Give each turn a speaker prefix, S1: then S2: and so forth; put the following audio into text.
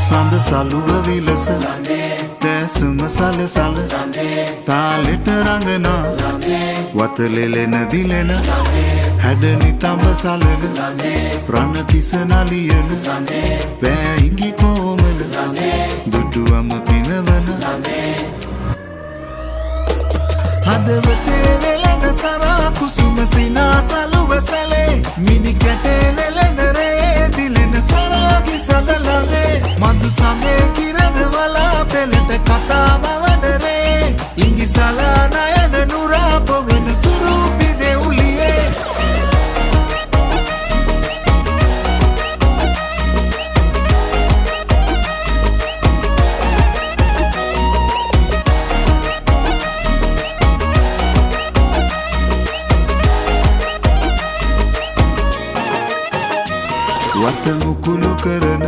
S1: සඳ සලුව විලස දැසුම සලසල තාලෙට රඟනා වතලෙලෙන දිලෙන හැඩනි තඹ සලන ප්‍රණතිස නලියන පෑහිඟි කෝමල දුටුවම පිනවන හදවතේ වෙලන සරා කුසුම සිනා සලුව සැලේ මිනි කැටේ නෙලෙන රේ දිලෙන සරාගි සඳ ළඟේ මధు සඳේ කිරණ වලා පෙළට කතාව